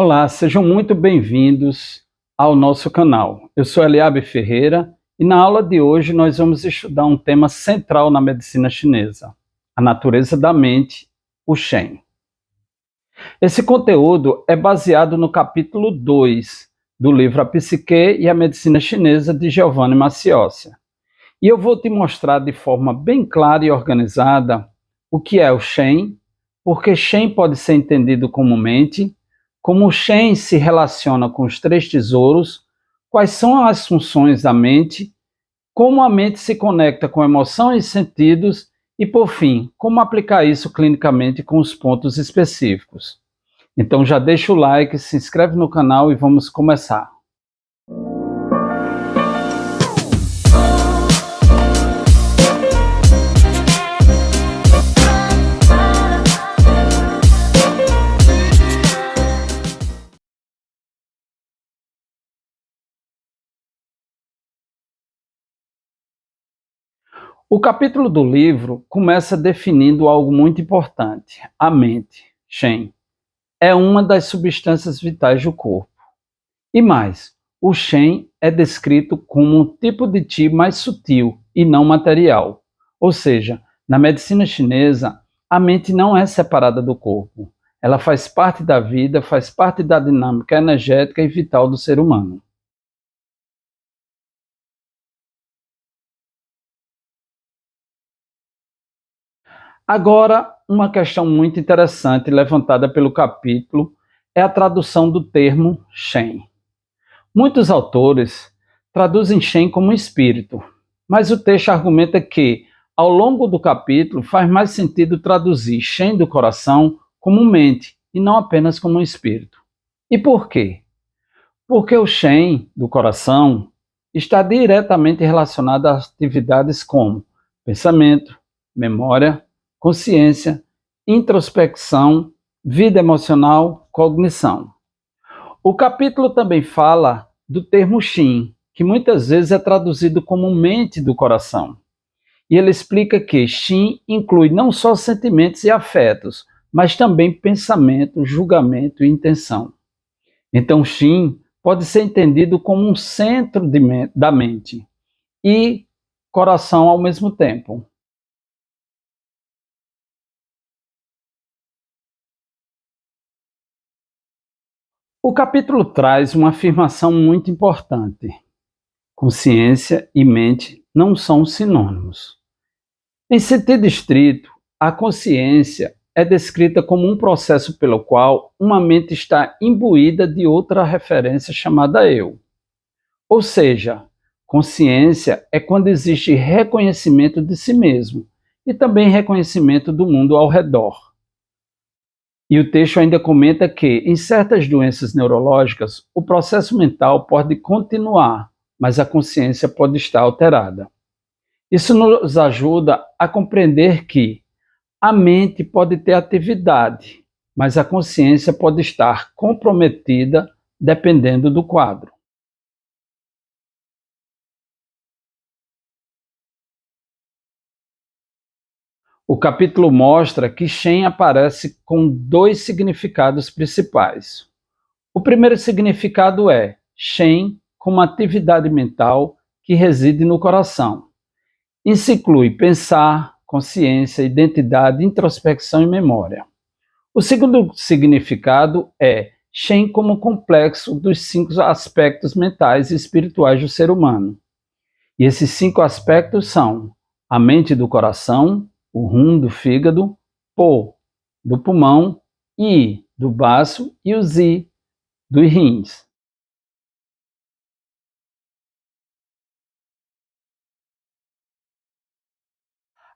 Olá, sejam muito bem-vindos ao nosso canal. Eu sou Eliabe Ferreira e na aula de hoje nós vamos estudar um tema central na medicina chinesa, a natureza da mente, o Shen. Esse conteúdo é baseado no capítulo 2 do livro A Psique e a Medicina Chinesa de Giovanni Massiocia. E eu vou te mostrar de forma bem clara e organizada o que é o Shen, porque Shen pode ser entendido como mente, como o Shen se relaciona com os três tesouros, quais são as funções da mente, como a mente se conecta com emoções e sentidos e, por fim, como aplicar isso clinicamente com os pontos específicos. Então já deixa o like, se inscreve no canal e vamos começar. O capítulo do livro começa definindo algo muito importante. A mente, Shen, é uma das substâncias vitais do corpo. E mais, o Shen é descrito como um tipo de Qi mais sutil e não material. Ou seja, na medicina chinesa, a mente não é separada do corpo. Ela faz parte da vida, faz parte da dinâmica energética e vital do ser humano. Agora, uma questão muito interessante levantada pelo capítulo é a tradução do termo Shen. Muitos autores traduzem Shen como espírito, mas o texto argumenta que, ao longo do capítulo, faz mais sentido traduzir Shen do coração como mente e não apenas como um espírito. E por quê? Porque o Shen do coração está diretamente relacionado a atividades como pensamento, memória, consciência, introspecção, vida emocional, cognição. O capítulo também fala do termo Xin, que muitas vezes é traduzido como mente do coração. E ele explica que Xin inclui não só sentimentos e afetos, mas também pensamento, julgamento e intenção. Então, Xin pode ser entendido como um centro da mente e coração ao mesmo tempo. O capítulo traz uma afirmação muito importante. Consciência e mente não são sinônimos. Em sentido estrito, a consciência é descrita como um processo pelo qual uma mente está imbuída de outra referência chamada eu. Ou seja, consciência é quando existe reconhecimento de si mesmo e também reconhecimento do mundo ao redor. E o texto ainda comenta que, em certas doenças neurológicas, o processo mental pode continuar, mas a consciência pode estar alterada. Isso nos ajuda a compreender que a mente pode ter atividade, mas a consciência pode estar comprometida dependendo do quadro. O capítulo mostra que Shen aparece com dois significados principais. O primeiro significado é Shen como atividade mental que reside no coração. Isso inclui pensar, consciência, identidade, introspecção e memória. O segundo significado é Shen como complexo dos 5 aspectos mentais e espirituais do ser humano. E esses 5 aspectos são a mente do coração, o Hun do fígado, Po do pulmão, Yi do baço e o Zi dos rins.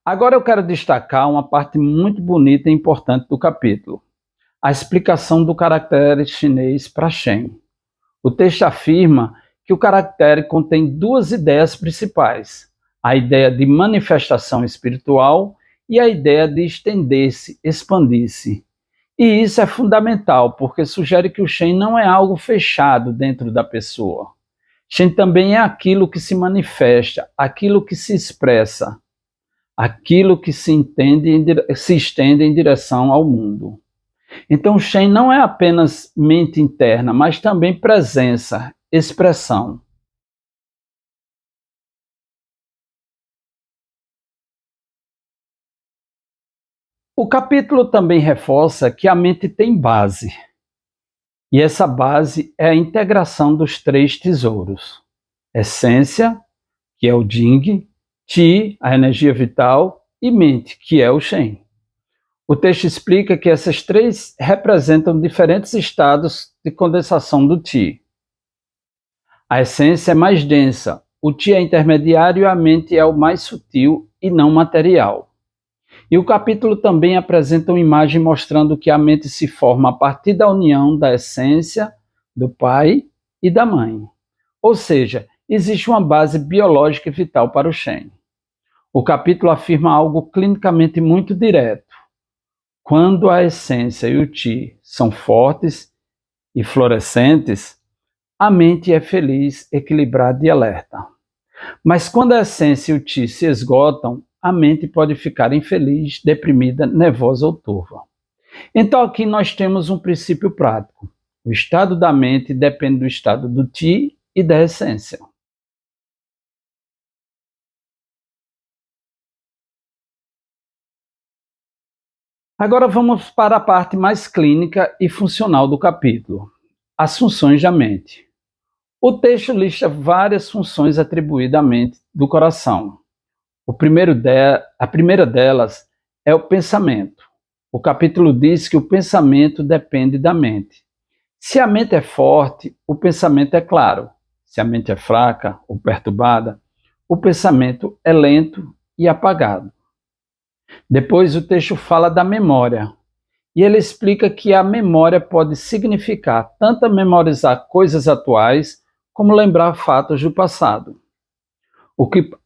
Agora eu quero destacar uma parte muito bonita e importante do capítulo, a explicação do caractere chinês para Shen. O texto afirma que o caractere contém 2 ideias principais, a ideia de manifestação espiritual e a ideia de estender-se, expandir-se. E isso é fundamental, porque sugere que o Shen não é algo fechado dentro da pessoa. Shen também é aquilo que se manifesta, aquilo que se expressa, aquilo que se estende em direção ao mundo. Então, Shen não é apenas mente interna, mas também presença, expressão. O capítulo também reforça que a mente tem base, e essa base é a integração dos três tesouros: essência, que é o Jing, Qi, a energia vital, e mente, que é o Shen. O texto explica que essas três representam diferentes estados de condensação do Qi. A essência é mais densa, o Qi é intermediário e a mente é o mais sutil e não material. E o capítulo também apresenta uma imagem mostrando que a mente se forma a partir da união da essência, do pai e da mãe. Ou seja, existe uma base biológica e vital para o Shen. O capítulo afirma algo clinicamente muito direto. Quando a essência e o Qi são fortes e florescentes, a mente é feliz, equilibrada e alerta. Mas quando a essência e o Qi se esgotam, a mente pode ficar infeliz, deprimida, nervosa ou turva. Então aqui nós temos um princípio prático. O estado da mente depende do estado do Qi e da essência. Agora vamos para a parte mais clínica e funcional do capítulo, as funções da mente. O texto lista várias funções atribuídas à mente do coração. A primeira delas é o pensamento. O capítulo diz que o pensamento depende da mente. Se a mente é forte, o pensamento é claro. Se a mente é fraca ou perturbada, o pensamento é lento e apagado. Depois o texto fala da memória. E ele explica que a memória pode significar tanto memorizar coisas atuais, como lembrar fatos do passado.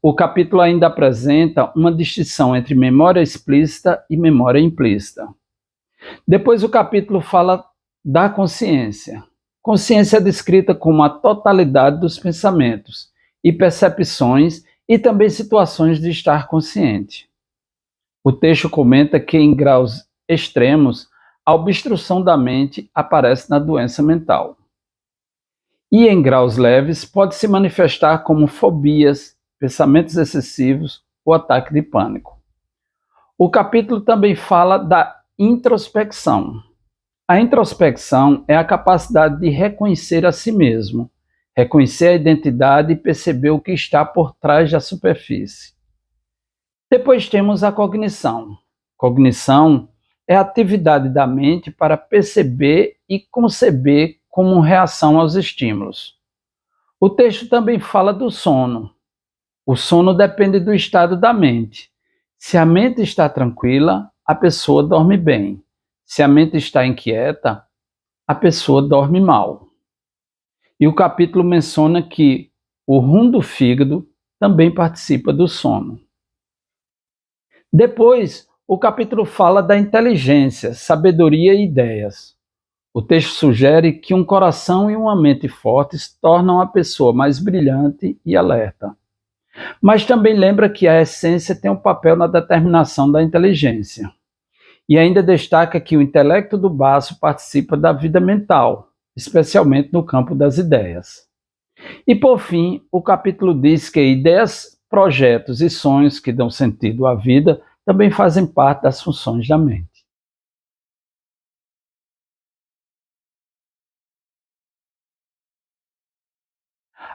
O capítulo ainda apresenta uma distinção entre memória explícita e memória implícita. Depois o capítulo fala da consciência. Consciência é descrita como a totalidade dos pensamentos e percepções e também situações de estar consciente. O texto comenta que em graus extremos, a obstrução da mente aparece na doença mental. E em graus leves, pode se manifestar como fobias, pensamentos excessivos ou ataque de pânico. O capítulo também fala da introspecção. A introspecção é a capacidade de reconhecer a si mesmo, reconhecer a identidade e perceber o que está por trás da superfície. Depois temos a cognição. Cognição é a atividade da mente para perceber e conceber como reação aos estímulos. O texto também fala do sono. O sono depende do estado da mente. Se a mente está tranquila, a pessoa dorme bem. Se a mente está inquieta, a pessoa dorme mal. E o capítulo menciona que o rum do fígado também participa do sono. Depois, o capítulo fala da inteligência, sabedoria e ideias. O texto sugere que um coração e uma mente fortes tornam a pessoa mais brilhante e alerta. Mas também lembra que a essência tem um papel na determinação da inteligência. E ainda destaca que o intelecto do baço participa da vida mental, especialmente no campo das ideias. E por fim, o capítulo diz que ideias, projetos e sonhos que dão sentido à vida também fazem parte das funções da mente.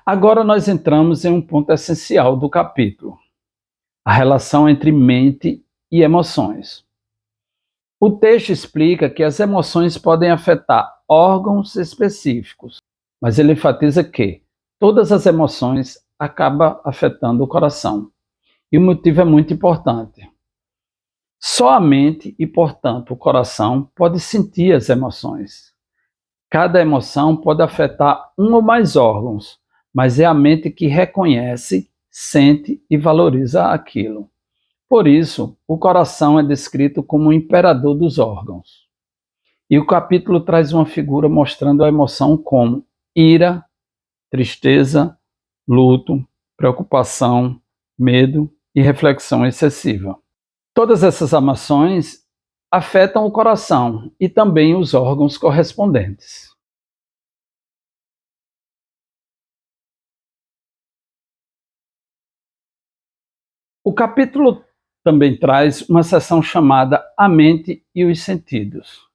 Agora nós entramos em um ponto essencial do capítulo: a relação entre mente e emoções. O texto explica que as emoções podem afetar órgãos específicos, mas ele enfatiza que todas as emoções acabam afetando o coração. E o motivo é muito importante. Só a mente e, portanto, o coração pode sentir as emoções. Cada emoção pode afetar um ou mais órgãos, mas é a mente que reconhece, sente e valoriza aquilo. Por isso, o coração é descrito como o imperador dos órgãos. E o capítulo traz uma figura mostrando a emoção como ira, tristeza, luto, preocupação, medo e reflexão excessiva. Todas essas emoções afetam o coração e também os órgãos correspondentes. O capítulo também traz uma seção chamada A Mente e os Sentidos.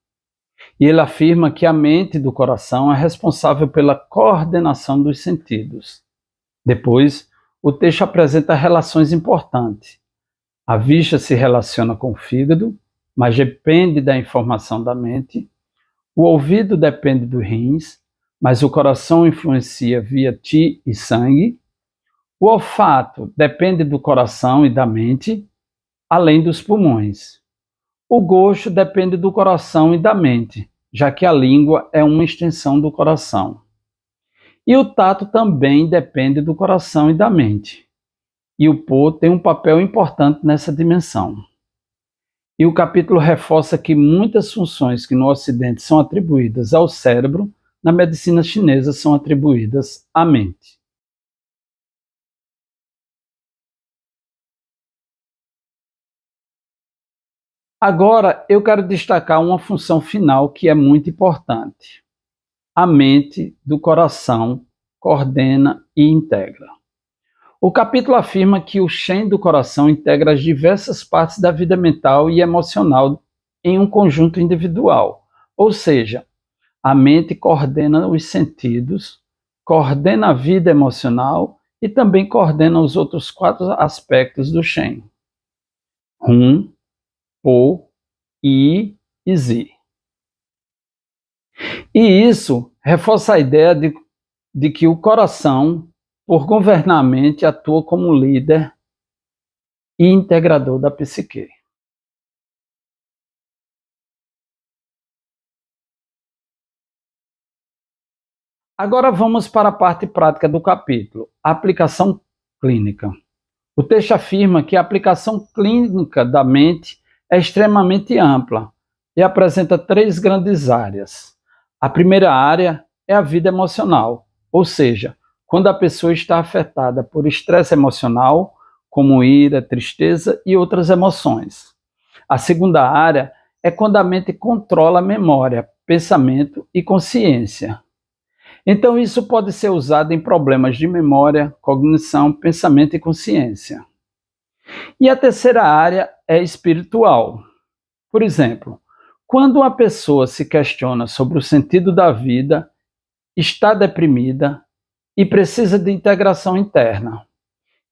E ele afirma que a mente do coração é responsável pela coordenação dos sentidos. Depois, o texto apresenta relações importantes. A vista se relaciona com o fígado, mas depende da informação da mente. O ouvido depende dos rins, mas o coração influencia via ti e sangue. O olfato depende do coração e da mente, além dos pulmões. O gosto depende do coração e da mente, já que a língua é uma extensão do coração. E o tato também depende do coração e da mente. E o Po tem um papel importante nessa dimensão. E o capítulo reforça que muitas funções que no Ocidente são atribuídas ao cérebro, na medicina chinesa são atribuídas à mente. Agora, eu quero destacar uma função final que é muito importante. A mente do coração coordena e integra. O capítulo afirma que o Shen do coração integra as diversas partes da vida mental e emocional em um conjunto individual. Ou seja, a mente coordena os sentidos, coordena a vida emocional e também coordena os outros 4 aspectos do Shen: Hun, Po, I e Zi. E isso reforça a ideia de que o coração, por governar a mente, atua como líder e integrador da psique. Agora vamos para a parte prática do capítulo, a aplicação clínica. O texto afirma que a aplicação clínica da mente é extremamente ampla e apresenta 3 grandes áreas. A primeira área é a vida emocional, ou seja, quando a pessoa está afetada por estresse emocional, como ira, tristeza e outras emoções. A segunda área é quando a mente controla a memória, pensamento e consciência. Então isso pode ser usado em problemas de memória, cognição, pensamento e consciência. E a terceira área é espiritual. Por exemplo, quando uma pessoa se questiona sobre o sentido da vida, está deprimida e precisa de integração interna.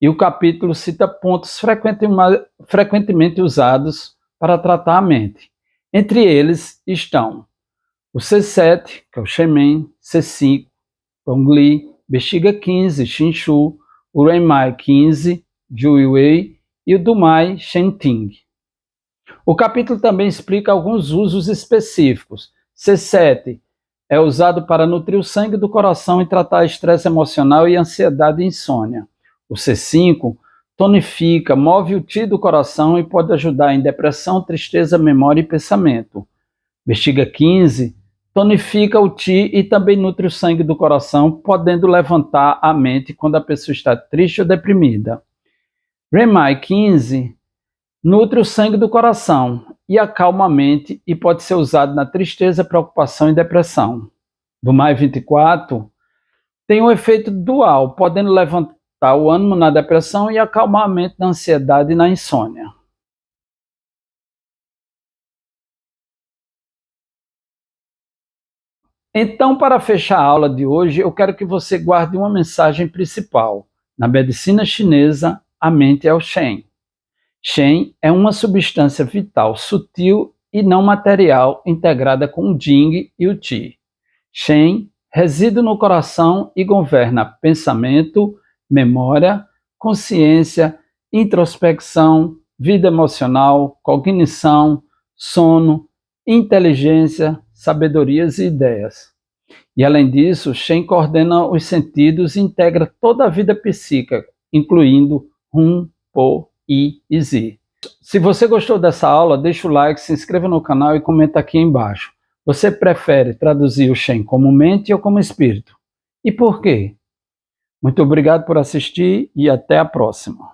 E o capítulo cita pontos frequentemente usados para tratar a mente. Entre eles estão o C7, que é o Shemen, C5, Tongli, Bexiga 15, Shinshu, o Renmai 15, Juiwei e o Dumai Shenting. O capítulo também explica alguns usos específicos. C7 é usado para nutrir o sangue do coração e tratar estresse emocional e ansiedade e insônia. O C5 tonifica, move o Ti do coração e pode ajudar em depressão, tristeza, memória e pensamento. Bexiga 15 tonifica o Ti e também nutre o sangue do coração, podendo levantar a mente quando a pessoa está triste ou deprimida. Renmai 15 nutre o sangue do coração e acalma a mente e pode ser usado na tristeza, preocupação e depressão. Dumai 24 tem um efeito dual, podendo levantar o ânimo na depressão e acalmar a mente na ansiedade e na insônia. Então, para fechar a aula de hoje, eu quero que você guarde uma mensagem principal. Na medicina chinesa, a mente é o Shen. Shen é uma substância vital sutil e não material integrada com o Jing e o Qi. Shen reside no coração e governa pensamento, memória, consciência, introspecção, vida emocional, cognição, sono, inteligência, sabedorias e ideias. E além disso, Shen coordena os sentidos e integra toda a vida psíquica, incluindo Hun, Po, I e Zi. Se você gostou dessa aula, deixa o like, se inscreva no canal e comenta aqui embaixo. Você prefere traduzir o Shen como mente ou como espírito? E por quê? Muito obrigado por assistir e até a próxima.